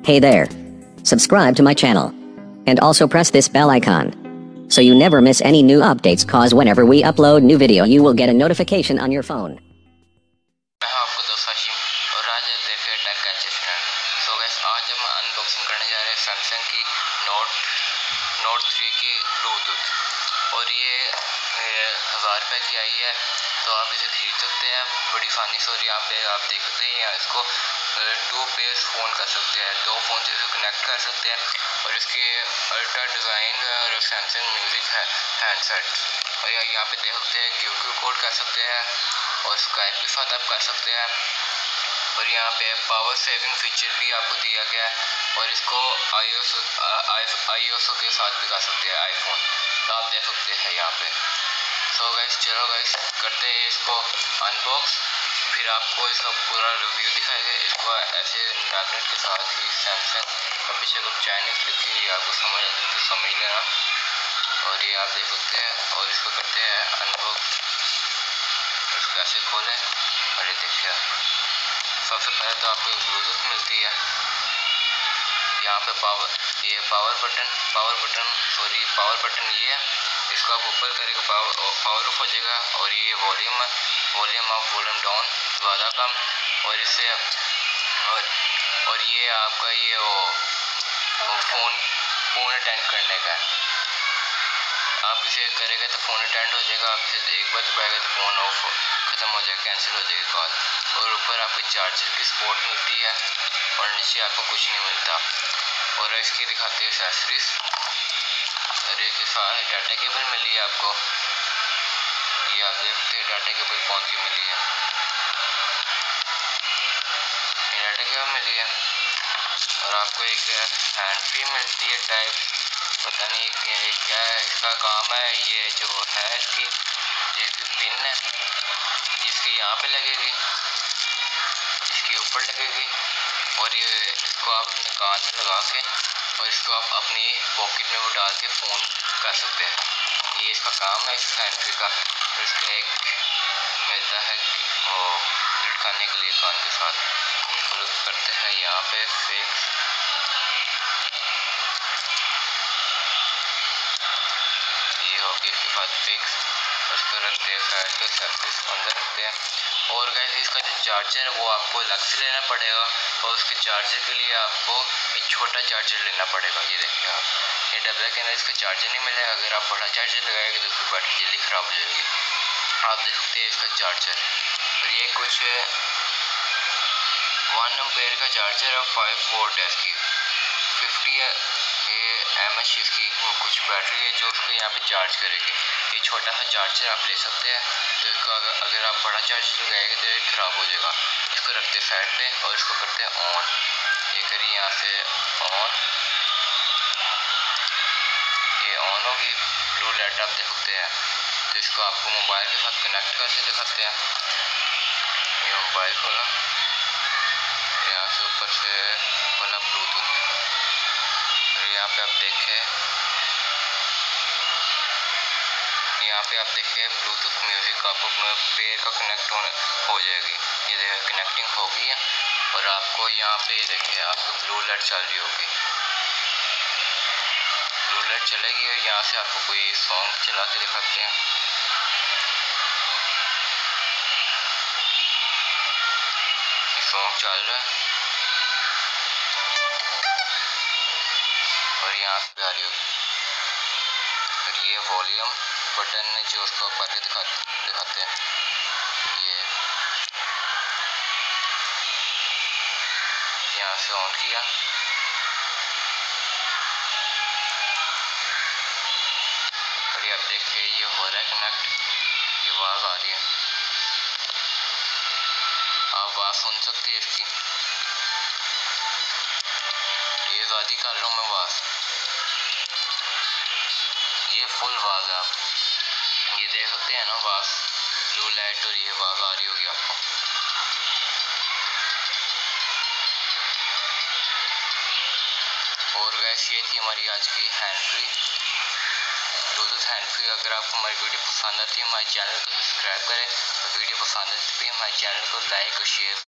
Hey there. Subscribe to my channel. And also press this bell icon. So you never miss any new updates, cause whenever we upload new video you will get a notification on your phone. आपको दोस्त हाशिम और आज आप देख रहे हैं tech gadget channel. So guys आज हम अनबॉक्सिंग करने जा रहे हैं सैमसंग की नोट 3 की ब्लूटूथ, और ये 1000 रुपये की आई है, तो आप इसे खरीद सकते हैं बड़ी आसानी से। और यहाँ पे आप देख सकते हैं इसको 2 पेयर्स फ़ोन कर सकते हैं, 2 फ़ोन से इसे कनेक्ट कर सकते हैं। और इसके अल्ट्रा डिज़ाइन और सैमसंग म्यूज़िक है हैंडसेट, और यहाँ पे देख सकते हैं क्यू कोड कर सकते हैं और स्काइप के साथ आप कर सकते हैं। और यहाँ पे पावर सेविंग फीचर भी आपको दिया गया है, और इसको iOS के साथ भी कर सकते हैं आईफोन, तो आप देख सकते हैं यहाँ पे। सो गाइस चलो गाइस करते हैं इसको अनबॉक्स, फिर आपको इसका पूरा रिव्यू दिखाएगा। इसको ऐसे मैग्नेट के साथ ही सैमसंग और पीछे कुछ चाइनीज़ लिखी हुई आपको समझ आ सकती, समझ लेना। और ये आप देख सकते हैं, और इसको करते हैं अनबॉक्स। इसको ऐसे खोलें और ये देखिए, सबसे पहले तो आपको ब्लूटूथ मिलती है यहाँ पे पावर बटन ये है। इसको आप ऊपर करेंगे पावर ऑफ हो जाएगा, और ये वॉल्यूम अप वॉल्यूम डाउन ज़्यादा कम, और इससे और ये आपका ये फ़ोन अटेंड करने का है। आप इसे करेंगे तो फ़ोन अटेंड हो जाएगा, आप इसे एक बार दबाएगा तो फ़ोन ऑफ ख़त्म हो जाएगा, कैंसिल हो जाएगी कॉल। और ऊपर आपको चार्जर की सपोर्ट मिलती है, और नीचे आपको कुछ नहीं मिलता। और इसकी दिखाते हैं एक्सेसरीज, और एक साथ डाटा केबल मिली है आपको, ये आप देखते हैं डाटा केबल कौन सी मिली है, ये डाटा केबल मिली है। और आपको एक हैंड फ्री मिलती है टाइप, पता नहीं क्या इसका काम है। ये जो है इसकी पिन है, जिसकी यहाँ पे लगेगी, इसके ऊपर लगेगी, और ये इसको आप अपने कान में लगा के और इसको आप अपनी पॉकेट में वो डाल के फ़ोन कर सकते हैं। ये इसका काम है इस हैंड फ्री का। इसका एक मिलता है वो लटकाने के लिए कान के साथ, इसको करते हैं यहाँ पे फिक्स। ये हो गया इसके बाद फिक्स, उसको रखते हैं साइड पे, सर्विस अंदर रखते हैं। और गाइस इसका जो चार्जर है वो आपको अलग से लेना पड़ेगा, और उसके चार्जर के लिए आपको एक छोटा चार्जर लेना पड़ेगा। ये देखिए आप, ये डब्बे के अंदर इसका चार्जर नहीं मिलेगा। अगर आप बड़ा चार्जर लगाएंगे तो उसकी बैटरी जल्दी ख़राब हो जाएगी। आप देख सकते हैं इसका चार्जर, और ये कुछ 1 एम्पेयर का चार्जर है, 5 वोल्ट है इसकी, 50 mAh इसकी कुछ बैटरी है जो उसको यहाँ पे चार्ज करेगी। ये छोटा सा चार्जर आप ले सकते हैं, तो इसका अगर आप बड़ा चार्जर लगाएंगे तो ये ख़राब हो जाएगा। इसको रखते हैं साइड पे और इसको करते हैं ऑन। ये करिए यहाँ से ऑन, ये ऑन होगी, ब्लू लाइट आप देख सकते हैं। तो इसको आपको मोबाइल के साथ कनेक्ट करके दिखाते हैं। ये मोबाइल खोला, यहाँ से ऊपर से खोला ब्लूटूथ, और यहाँ पे आप देखिए ब्लूटूथ म्यूज़िक आपको अपने पेयर का कनेक्ट हो जाएगी। ये देखिए कनेक्टिंग हो गई है, और आपको यहाँ पे देखिए आपको ब्लू लाइट चल रही होगी, ब्लू लाइट चलेगी। और यहाँ से आपको कोई सॉन्ग चला के दिखाते हैं। सॉन्ग चल रहा है, और यहाँ पे आ रही होगी। और ये वॉल्यूम बटन है जो उसको आप करके दिखाते हैं। ये यहाँ से ऑन किया, और ये आप देखिए ये हो रहा है कनेक्ट, ये आवाज़ आ रही है, आप आवाज़ सुन सकते हैं इसकी। ये ज़्यादा कर रहा हूँ मैं आवाज़, ये फुल आवाज़ है, आप ये देख सकते हैं ना आवाज़, ब्लू लाइट, और ये आवाज़ आ रही होगी आपको। और गाइस ये थी हमारी आज की hand free Bluetooth hand free. अगर आपको हमारी वीडियो पसंद आती है हमारे चैनल को सब्सक्राइब करें, और वीडियो पसंद आती है हमारे चैनल को लाइक और शेयर